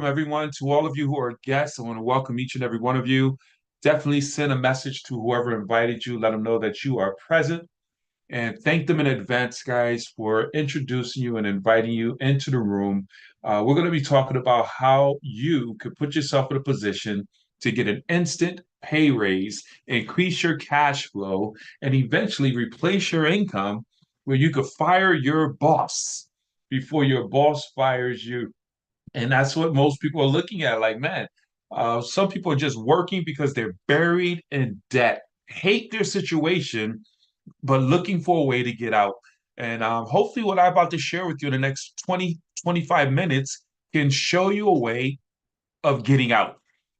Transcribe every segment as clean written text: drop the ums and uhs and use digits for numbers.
everyone. To all of you who are guests, I want to welcome each and every one of you. Definitely send a message to whoever invited you. Let them know that you are present and thank them in advance, guys, for introducing you and inviting you into the room. We're going to be talking about how you could put yourself in a position to get an instant pay raise, increase your cash flow, and eventually replace your income where you could fire your boss before your boss fires you. And that's what most people are looking at. Like, man, some people are just working because they're buried in debt, hate their situation, but looking for a way to get out. And hopefully, what I'm about to share with you in the next 20, 25 minutes can show you a way of getting out.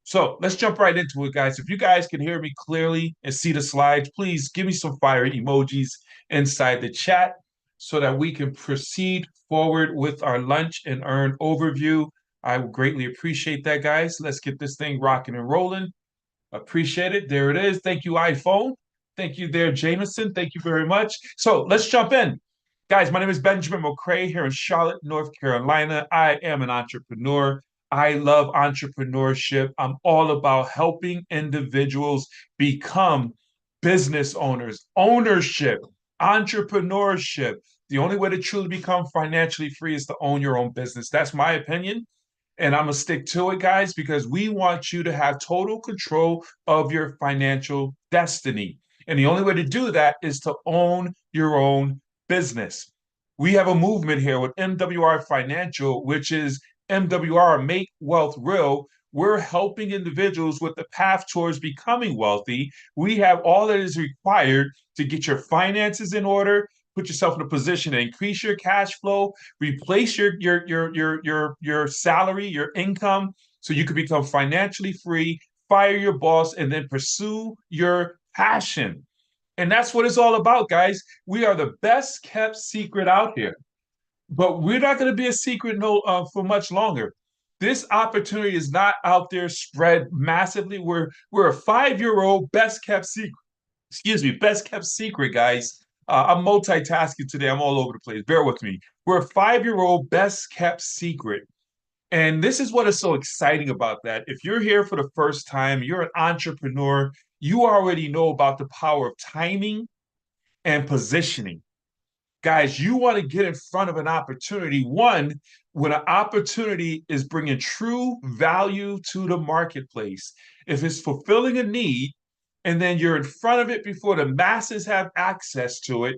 So let's jump right into it, guys. If you guys can hear me clearly and see the slides, please give me some fire emojis inside the chat so that we can proceed forward with our lunch and earn overview. I would greatly appreciate that, guys. Let's get this thing rocking and rolling. Appreciate it. There it is. Thank you, iPhone. Thank you there, Jameson. Thank you very much. So let's jump in. Guys, my name is Benjamin McCray here in Charlotte, North Carolina. I am an entrepreneur. I love entrepreneurship. I'm all about helping individuals become business owners, ownership, entrepreneurship. The only way to truly become financially free is to own your own business. That's my opinion. And I'm going to stick to it, guys, because we want you to have total control of your financial destiny. And the only way to do that is to own your own business. We have a movement here with MWR Financial, which is MWR, Make Wealth Real. We're helping individuals with the path towards becoming wealthy. We have all that is required to get your finances in order, put yourself in a position to increase your cash flow, replace your salary, your income, so you can become financially free, fire your boss, and then pursue your passion. And that's what it's all about, guys. We are the best kept secret out here, but we're not going to be a secret for much longer. This opportunity is not out there spread massively. We're a 5-year-old best kept secret. Excuse me, best kept secret, guys. I'm multitasking today. I'm all over the place. Bear with me. We're a 5-year-old best kept secret. And this is what is so exciting about that. If you're here for the first time, you're an entrepreneur, you already know about the power of timing and positioning. Guys, you want to get in front of an opportunity. One, when an opportunity is bringing true value to the marketplace, if it's fulfilling a need, and then you're in front of it before the masses have access to it,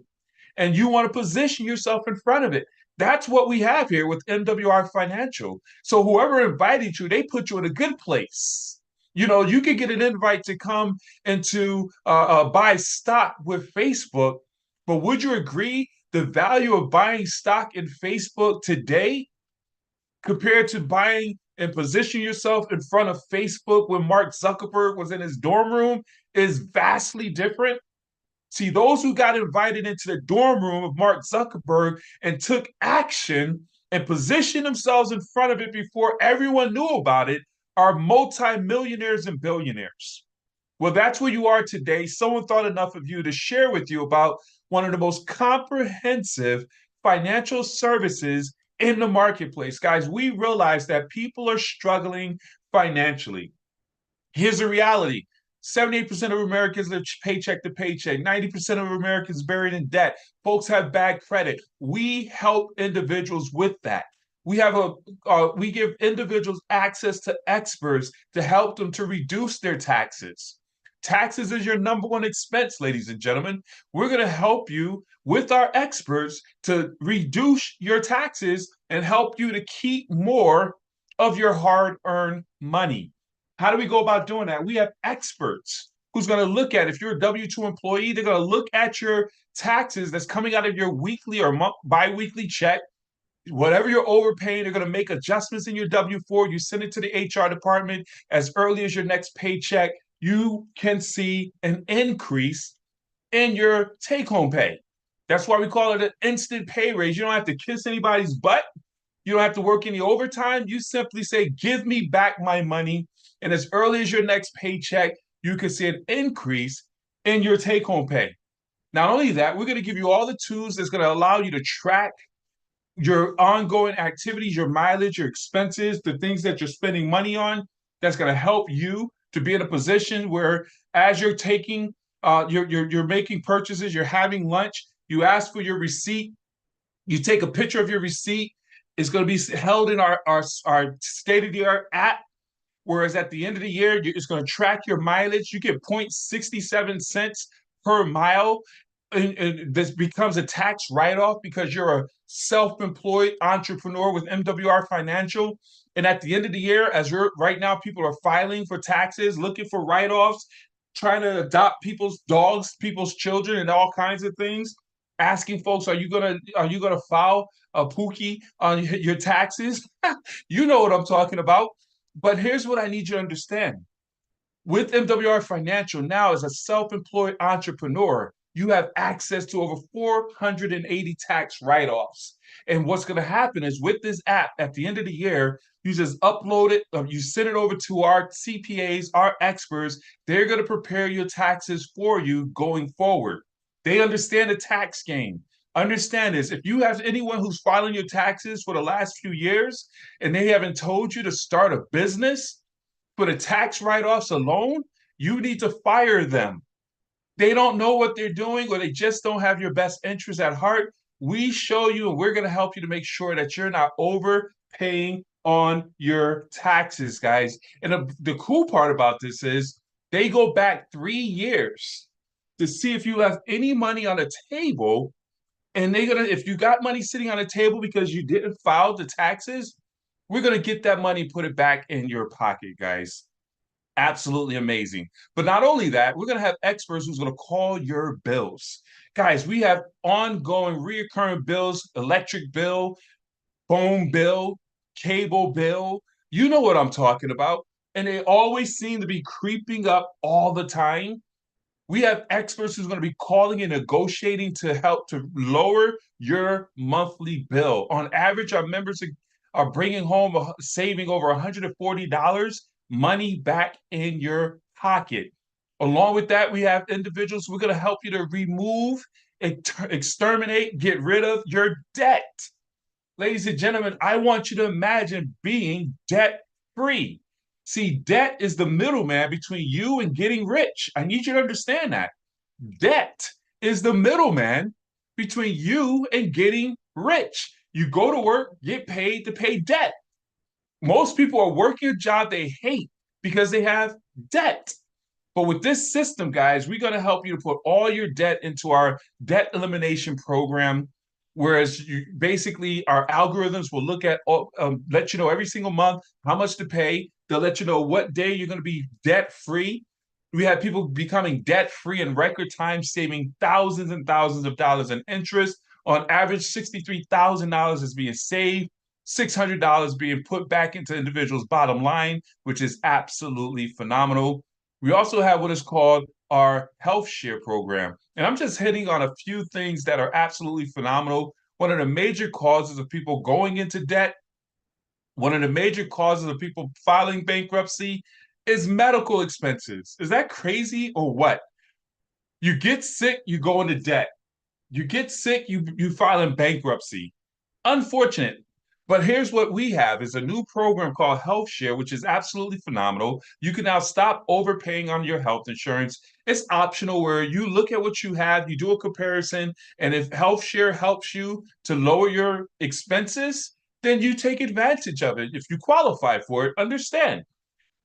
and you want to position yourself in front of it. That's what we have here with MWR Financial. So whoever invited you, they put you in a good place. You know, you could get an invite to come and to buy stock with Facebook, but would you agree the value of buying stock in Facebook today compared to buying and position yourself in front of Facebook when Mark Zuckerberg was in his dorm room is vastly different? See, those who got invited into the dorm room of Mark Zuckerberg and took action and positioned themselves in front of it before everyone knew about it are multimillionaires and billionaires. Well, that's where you are today. Someone thought enough of you to share with you about one of the most comprehensive financial services in the marketplace. Guys, we realize that people are struggling financially. Here's the reality. 78% of Americans live paycheck to paycheck. 90% of Americans buried in debt. Folks have bad credit. We help individuals with that. We give individuals access to experts to help them to reduce their taxes. Taxes is your number one expense, ladies and gentlemen. We're going to help you with our experts to reduce your taxes and help you to keep more of your hard-earned money. How do we go about doing that? We have experts who's going to look at, if you're a W-2 employee, they're going to look at your taxes that's coming out of your weekly or bi-weekly check. Whatever you're overpaying, they're going to make adjustments in your W-4. You send it to the HR department as early as your next paycheck. You can see an increase in your take-home pay. That's why we call it an instant pay raise. You don't have to kiss anybody's butt. You don't have to work any overtime. You simply say, give me back my money. And as early as your next paycheck, you can see an increase in your take-home pay. Not only that, we're going to give you all the tools that's going to allow you to track your ongoing activities, your mileage, your expenses, the things that you're spending money on, that's going to help you to be in a position where as you're taking you're making purchases, you're having lunch, you ask for your receipt, you take a picture of your receipt. It's going to be held in our state of the art app. Whereas at the end of the year, it's going to track your mileage. You get 0.67 cents per mile. And this becomes a tax write-off because you're a self-employed entrepreneur with MWR Financial. And at the end of the year, as you're right now, people are filing for taxes, looking for write-offs, trying to adopt people's dogs, people's children, and all kinds of things. Asking folks, are you gonna file a Pookie on your taxes? You know what I'm talking about. But here's what I need you to understand. With MWR Financial now, as a self-employed entrepreneur, you have access to over 480 tax write-offs. And what's going to happen is with this app, at the end of the year, you just upload it, you send it over to our CPAs, our experts. They're going to prepare your taxes for you going forward. They understand the tax game. Understand this. If you have anyone who's filing your taxes for the last few years and they haven't told you to start a business, for the tax write-offs alone, you need to fire them. They don't know what they're doing or they just don't have your best interest at heart. We show you and we're going to help you to make sure that you're not overpaying on your taxes, guys. And the cool part about this is they go back 3 years to see if you left any money on the table. And they're gonna, if you got money sitting on the table because you didn't file the taxes, we're gonna get that money, put it back in your pocket, guys. Absolutely amazing. But not only that, we're going to have experts who's going to call your bills. Guys, we have ongoing reoccurring bills, electric bill, phone bill, cable bill. You know what I'm talking about. And they always seem to be creeping up all the time. We have experts who's going to be calling and negotiating to help to lower your monthly bill. On average, our members are bringing home saving over $140 money back in your pocket. Along with that, we have individuals who are going to help you to remove, exterminate, get rid of your debt. Ladies and gentlemen, I want you to imagine being debt free. See, debt is the middleman between you and getting rich. I need you to understand that. Debt is the middleman between you and getting rich. You go to work, get paid to pay debt. Most people are working a job they hate because they have debt. But with this system, guys, we're going to help you to put all your debt into our debt elimination program. Whereas you basically our algorithms will look at, let you know every single month how much to pay. They'll let you know what day you're going to be debt free. We have people becoming debt free in record time, saving thousands and thousands of dollars in interest. On average, $63,000 is being saved. $600 being put back into individuals' bottom line, which is absolutely phenomenal. We also have what is called our health share program. And I'm just hitting on a few things that are absolutely phenomenal. One of the major causes of people going into debt, one of the major causes of people filing bankruptcy is medical expenses. Is that crazy or what? You get sick, you go into debt. You get sick, you file in bankruptcy. Unfortunate. But here's what we have is a new program called Health Share, which is absolutely phenomenal. You can now stop overpaying on your health insurance. It's optional where you look at what you have, you do a comparison, and if Health Share helps you to lower your expenses, then you take advantage of it. If you qualify for it, understand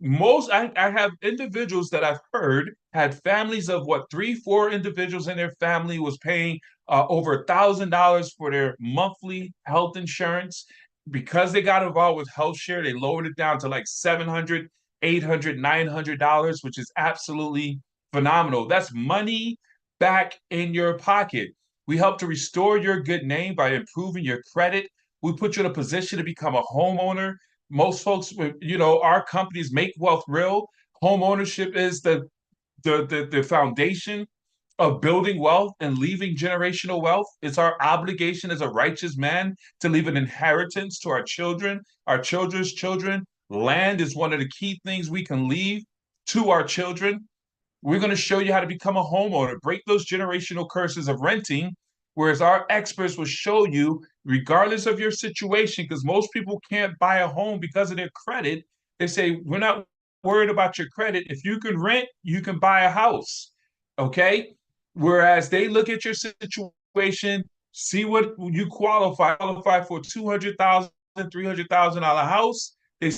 I have individuals that I've heard had families of what 3, 4 individuals in their family was paying over $1,000 for their monthly health insurance. Because they got involved with health share, they lowered it down to like $700, $800, $900, which is absolutely phenomenal. That's money back in your pocket. We help to restore your good name by improving your credit. We put you in a position to become a homeowner. Most folks, our companies make wealth real. Home ownership is the foundation of building wealth and leaving generational wealth. It's our obligation as a righteous man to leave an inheritance to our children, our children's children. Land is one of the key things we can leave to our children. We're going to show you how to become a homeowner, break those generational curses of renting, Whereas our experts will show you, regardless of your situation, because most people can't buy a home because of their credit, they say, we're not worried about your credit. If you can rent, you can buy a house. Okay. Whereas they look at your situation, see what you qualify for, 200,000, $300,000 house. They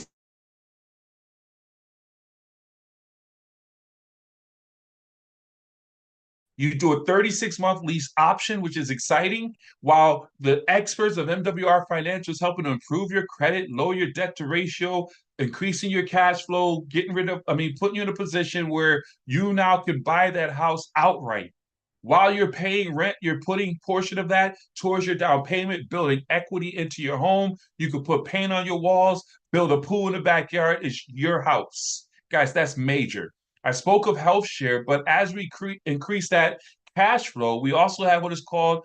You do a 36-month lease option, which is exciting, while the experts of MWR Financial is helping to improve your credit, lower your debt to ratio, increasing your cash flow, putting you in a position where you now can buy that house outright. While you're paying rent, you're putting portion of that towards your down payment, building equity into your home. You could put paint on your walls, build a pool in the backyard. It's your house. Guys, that's major. I spoke of health share, but as we increase that cash flow, we also have what is called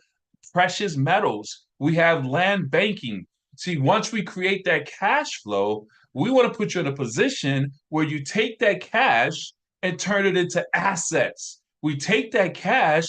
precious metals. We have land banking. See, once we create that cash flow, we want to put you in a position where you take that cash and turn it into assets. We take that cash,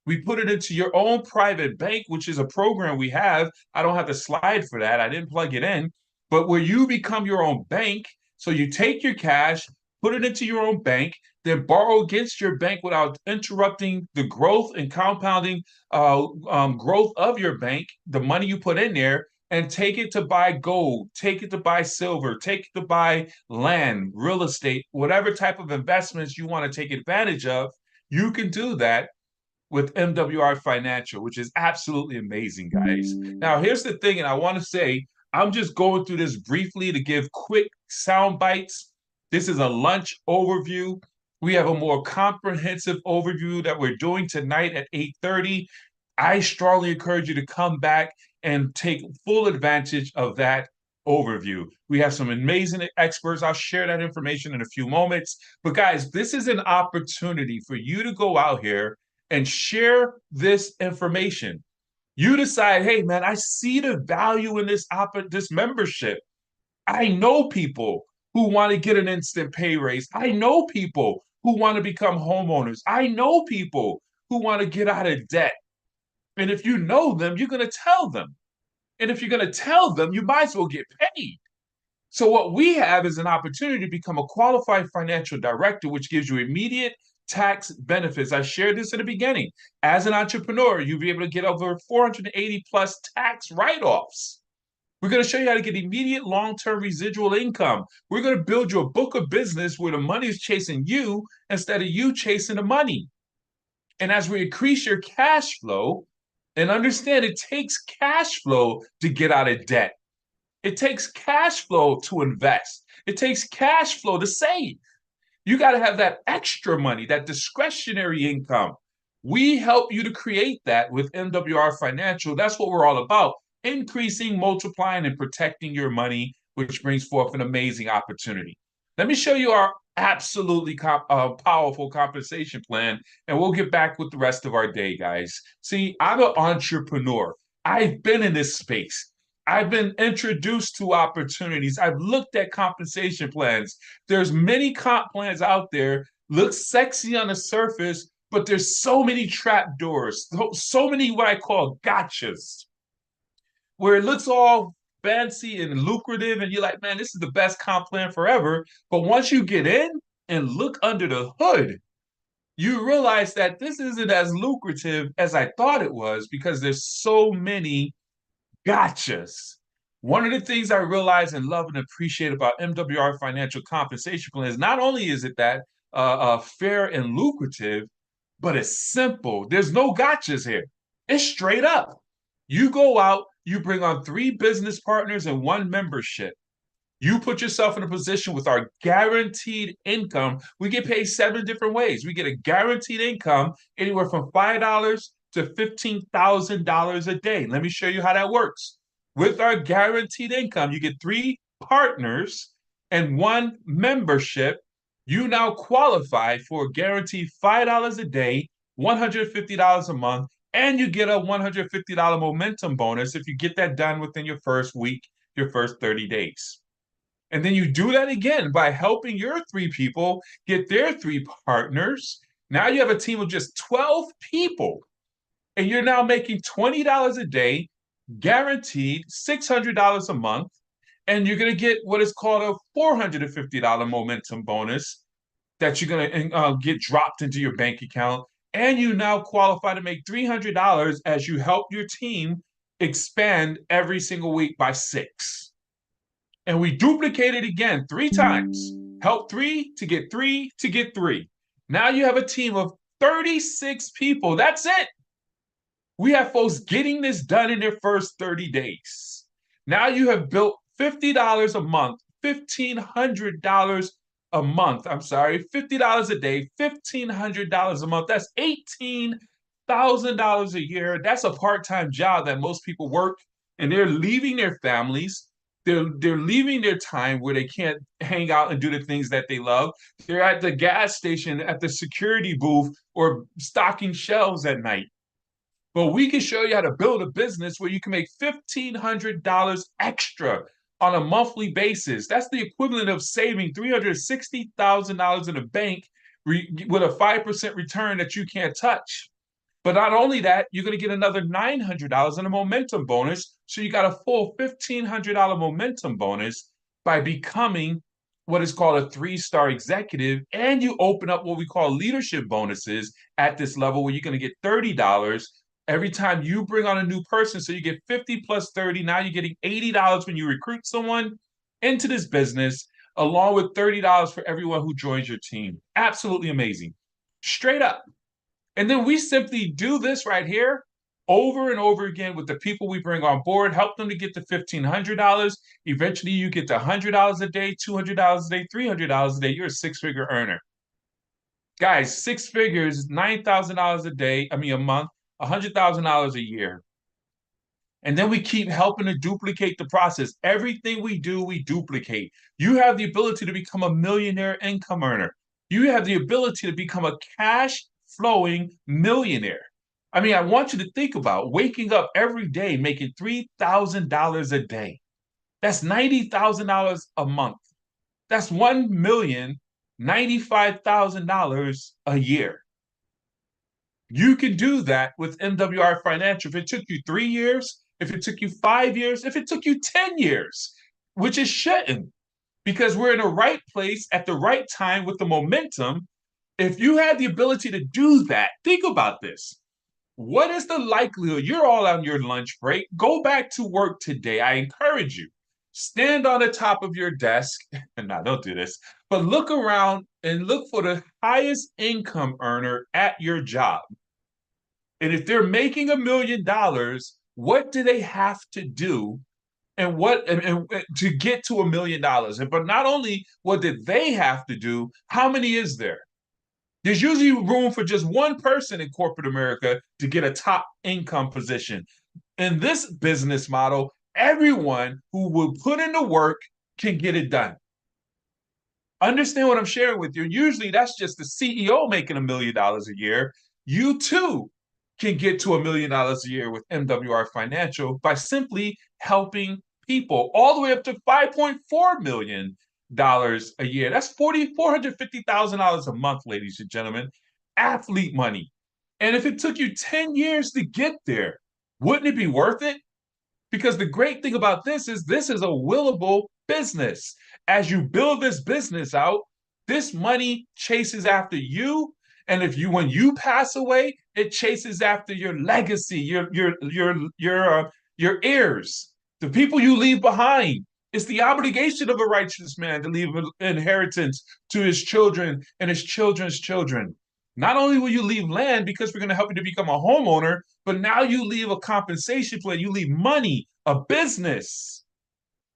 we put it into your own private bank, which is a program we have. I don't have the slide for that. I didn't plug it in, but where you become your own bank. So you take your cash, put it into your own bank, then borrow against your bank without interrupting the growth and compounding growth of your bank, the money you put in there, and take it to buy gold, take it to buy silver, take it to buy land, real estate, whatever type of investments you want to take advantage of. You can do that with MWR Financial, which is absolutely amazing, guys. Now, here's the thing, and I want to say, I'm just going through this briefly to give quick sound bites. This is a lunch overview. We have a more comprehensive overview that we're doing tonight at 8:30. I strongly encourage you to come back and take full advantage of that overview. We have some amazing experts. I'll share that information in a few moments. But guys, this is an opportunity for you to go out here and share this information. You decide, hey man, I see the value in this membership. I know people who want to get an instant pay raise. I know people who want to become homeowners. I know people who want to get out of debt. And if you know them, you're going to tell them. And if you're going to tell them, you might as well get paid. So what we have is an opportunity to become a qualified financial director, which gives you immediate tax benefits. I shared this in the beginning. As an entrepreneur, you'll be able to get over 480 plus tax write-offs. We're going to show you how to get immediate long-term residual income. We're going to build you a book of business where the money is chasing you instead of you chasing the money. And as we increase your cash flow, and understand it takes cash flow to get out of debt. It takes cash flow to invest. It takes cash flow to save. You got to have that extra money, that discretionary income. We help you to create that with MWR Financial. That's what we're all about. Increasing, multiplying, and protecting your money, which brings forth an amazing opportunity. Let me show you our absolutely powerful compensation plan, and we'll get back with the rest of our day, guys. See, I'm an entrepreneur. I've been in this space. I've been introduced to opportunities. I've looked at compensation plans. There's many comp plans out there, look sexy on the surface, but there's so many trap doors, so many what I call gotchas, where it looks all fancy and lucrative, and you're like, man, this is the best comp plan forever. But once you get in and look under the hood, you realize that this isn't as lucrative as I thought it was because there's so many gotchas. One of the things I realize and love and appreciate about MWR Financial Compensation Plan is not only is it that fair and lucrative, but it's simple. There's no gotchas here. It's straight up. You go out, you bring on 3 business partners and 1 membership. You put yourself in a position with our guaranteed income. We get paid 7 different ways. We get a guaranteed income anywhere from $5 to $15,000 a day. Let me show you how that works. With our guaranteed income, you get 3 partners and 1 membership. You now qualify for a guaranteed $5 a day, $150 a month, and you get a $150 momentum bonus if you get that done within your first week, your first 30 days. And then you do that again by helping your 3 people get their 3 partners. Now you have a team of just 12 people. and you're now making $20 a day, guaranteed $600 a month, and you're going to get what is called a $450 momentum bonus that you're going to get dropped into your bank account. And you now qualify to make $300 as you help your team expand every single week by 6. And we duplicate it again 3 times. Help 3 to get 3 to get 3. Now you have a team of 36 people. That's it. We have folks getting this done in their first 30 days. Now you have built $50 a month, $1,500 a month. I'm sorry, $50 a day, $1,500 a month. That's $18,000 a year. That's a part-time job that most people work, and they're leaving their families. They're leaving their time where they can't hang out and do the things that they love. They're at the gas station, at the security booth, or stocking shelves at night. But we can show you how to build a business where you can make $1,500 extra on a monthly basis. That's the equivalent of saving $360,000 in a bank with a 5% return that you can't touch. But not only that, you're going to get another $900 in a momentum bonus. So you got a full $1,500 momentum bonus by becoming what is called a 3-star executive. And you open up what we call leadership bonuses at this level where you're going to get $30 every time you bring on a new person. So you get 50 plus 30. Now you're getting $80 when you recruit someone into this business, along with $30 for everyone who joins your team. Absolutely amazing. Straight up. And then we simply do this right here over and over again with the people we bring on board, help them to get to $1,500. Eventually you get to $100 a day, $200 a day, $300 a day. You're a 6-figure earner. Guys, 6 figures, $9,000 a month, $100,000 a year. And then we keep helping to duplicate the process. Everything we do, we duplicate. You have the ability to become a millionaire income earner. You have the ability to become a cash flowing millionaire. I mean, I want you to think about waking up every day making $3,000 a day. That's $90,000 a month. That's $1,095,000 a year. You can do that with MWR Financial if it took you 3 years, if it took you 5 years, if it took you 10 years, which it shouldn't, because we're in the right place at the right time with the momentum. If you have the ability to do that, think about this. What is the likelihood? You're all on your lunch break. Go back to work today. I encourage you. Stand on the top of your desk. No, don't do this. But look around and look for the highest income earner at your job. And if they're making $1 million, what do they have to do and to get to $1 million? But not only what did they have to do, how many is there? There's usually room for just one person in corporate America to get a top income position. In this business model, everyone who will put in the work can get it done. Understand what I'm sharing with you. Usually that's just the CEO making $1 million a year. You too can get to $1 million a year with MWR Financial by simply helping people, all the way up to $5.4 million a year. That's $450,000 a month, ladies and gentlemen. Athlete money. And if it took you 10 years to get there, wouldn't it be worth it? Because the great thing about this is a willable business. As you build this business out, this money chases after you. And when you pass away, it chases after your legacy, your heirs, the people you leave behind. It's the obligation of a righteous man to leave an inheritance to his children and his children's children. Not only will you leave land because we're going to help you to become a homeowner, but now you leave a compensation plan. You leave money, a business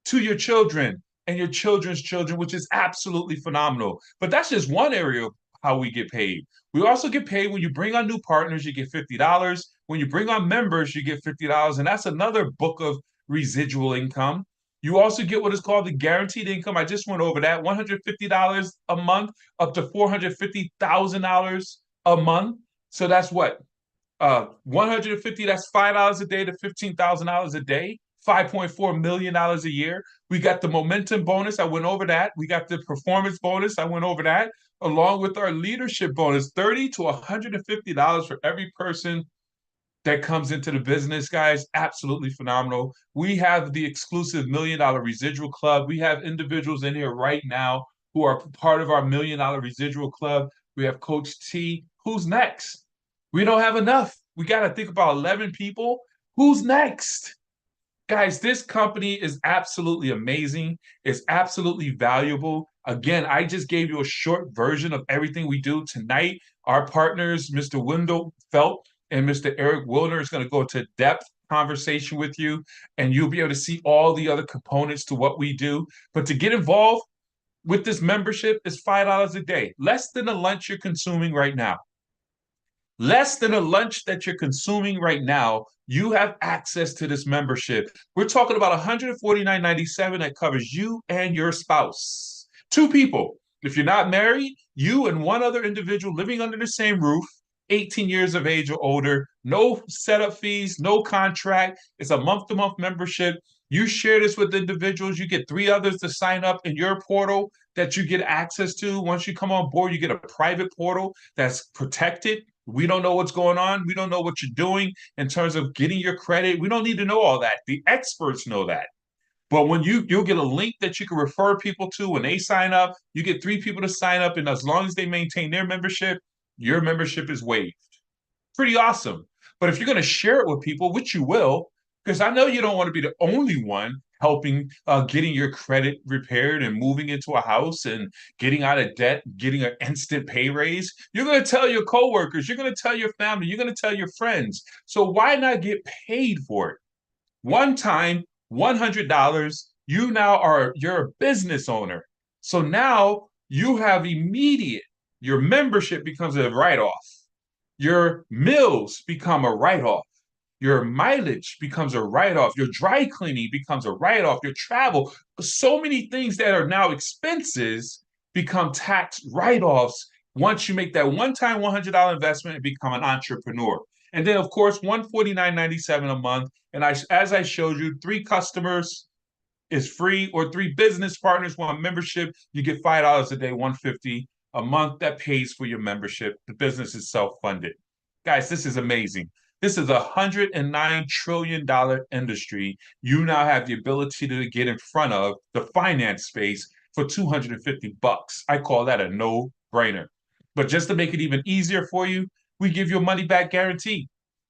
to your children and your children's children, which is absolutely phenomenal. But that's just one area of how we get paid. We also get paid when you bring on new partners, you get $50. When you bring on members, you get $50. And that's another book of residual income. You also get what is called the guaranteed income. I just went over that, $150 a month up to $450,000 a month. So that's what? 150, that's $5 a day to $15,000 a day, $5.4 million a year. We got the momentum bonus. I went over that. We got the performance bonus. I went over that, along with our leadership bonus, $30 to $150 for every person that comes into the business, guys, absolutely phenomenal. We have the exclusive $1 million residual club. We have individuals in here right now who are part of our $1 million residual club. We have Coach T. Who's next? We don't have enough. We got to think about 11 people. Who's next? Guys, this company is absolutely amazing. It's absolutely valuable. Again, I just gave you a short version of everything we do tonight. Our partners, Mr. Wendell Felt and Mr. Eric Wilner, is going to go into depth conversation with you, and you'll be able to see all the other components to what we do. But to get involved with this membership is $5 a day, less than the lunch you're consuming right now. Less than a lunch that you're consuming right now, you have access to this membership. We're talking about $149.97 that covers you and your spouse. Two people. If you're not married, you and one other individual living under the same roof, 18 years of age or older, no setup fees, no contract. It's a month-to-month membership. You share this with individuals. You get 3 others to sign up in your portal that you get access to. Once you come on board, you get a private portal that's protected. We don't know what's going on. We don't know what you're doing in terms of getting your credit. We don't need to know all that. The experts know that. But when you'll get a link that you can refer people to when they sign up, you get 3 people to sign up, and as long as they maintain their membership, your membership is waived. Pretty awesome. But if you're going to share it with people, which you will, because I know you don't want to be the only one helping getting your credit repaired and moving into a house and getting out of debt, getting an instant pay raise. You're going to tell your coworkers, you're going to tell your family, you're going to tell your friends. So why not get paid for it? One time, $100, you're a business owner. So now you have your membership becomes a write-off. Your meals become a write-off. Your mileage becomes a write-off. Your dry cleaning becomes a write-off. Your travel, so many things that are now expenses become tax write-offs once you make that one-time $100 investment and become an entrepreneur. And then, of course, $149.97 a month. And as I showed you, 3 customers is free, or 3 business partners want membership. You get $5 a day, $150 a month. That pays for your membership. The business is self-funded. Guys, this is amazing. This is a $109 trillion industry. You now have the ability to get in front of the finance space for $250. I call that a no-brainer. But just to make it even easier for you, we give you a money-back guarantee.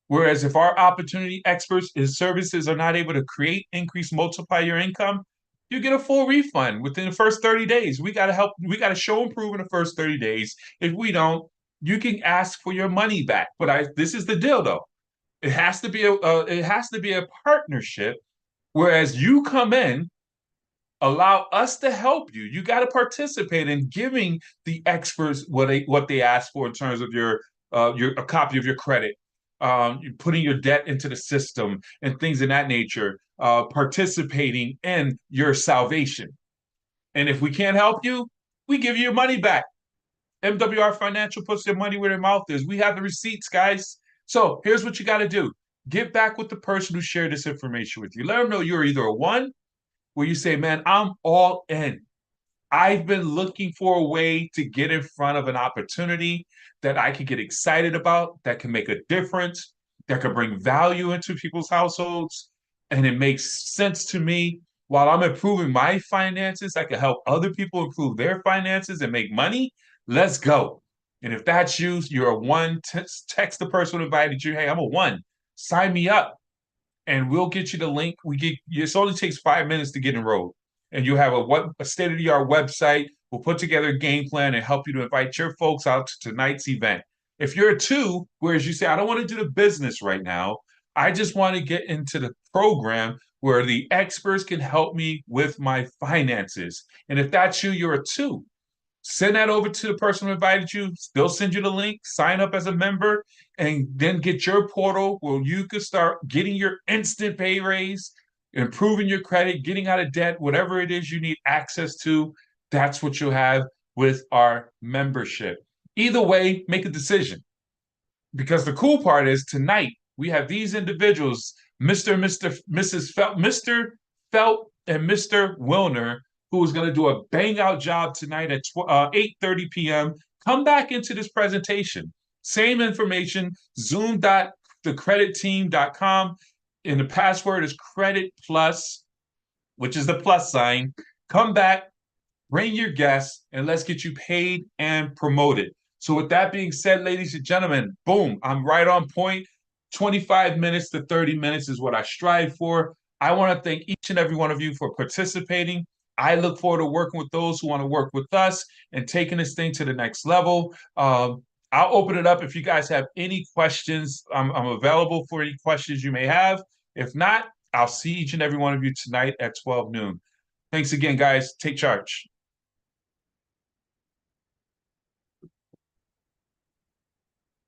Whereas if our opportunity experts and services are not able to create, increase, multiply your income, you get a full refund within the first 30 days. We got to show and prove in the first 30 days. If we don't, you can ask for your money back. But this is the deal, though. It has to be a partnership. Whereas you come in, allow us to help you. You got to participate in giving the experts what they ask for in terms of a copy of your credit, putting your debt into the system and things of that nature, participating in your salvation. And if we can't help you, we give you your money back. MWR Financial puts their money where their mouth is. We have the receipts, guys. So here's what you got to do. Get back with the person who shared this information with you. Let them know you're either a 1, where you say, man, I'm all in. I've been looking for a way to get in front of an opportunity that I can get excited about, that can make a difference, that can bring value into people's households, and it makes sense to me. While I'm improving my finances, I can help other people improve their finances and make money. Let's go. And if that's you, you're a 1, text the person who invited you. Hey, I'm a 1. Sign me up, and we'll get you the link. It only takes 5 minutes to get enrolled, and you have a state-of-the-art website. We'll put together a game plan and help you to invite your folks out to tonight's event. If you're a 2, whereas you say, I don't want to do the business right now, I just want to get into the program where the experts can help me with my finances. And if that's you, you're a 2. Send that over to the person who invited you. They'll send you the link, sign up as a member, and then get your portal where you can start getting your instant pay raise, improving your credit, getting out of debt, whatever it is you need access to. That's what you'll have with our membership. Either way, make a decision. Because the cool part is tonight, we have these individuals, Mrs. Felt, Mr. Felt, and Mr. Wilner, who is going to do a bang-out job tonight at 8:30 p.m. Come back into this presentation. Same information, zoom.com thecreditteam.com, and the password is credit plus, which is the plus sign. Come back, bring your guests, and let's get you paid and promoted. So with that being said, ladies and gentlemen, boom, I'm right on point. 25 minutes to 30 minutes is what I strive for. I want to thank each and every one of you for participating. I look forward to working with those who want to work with us and taking this thing to the next level. I'll open it up if you guys have any questions. I'm available for any questions you may have. If not, I'll see each and every one of you tonight at 12 noon. Thanks again, guys. Take charge.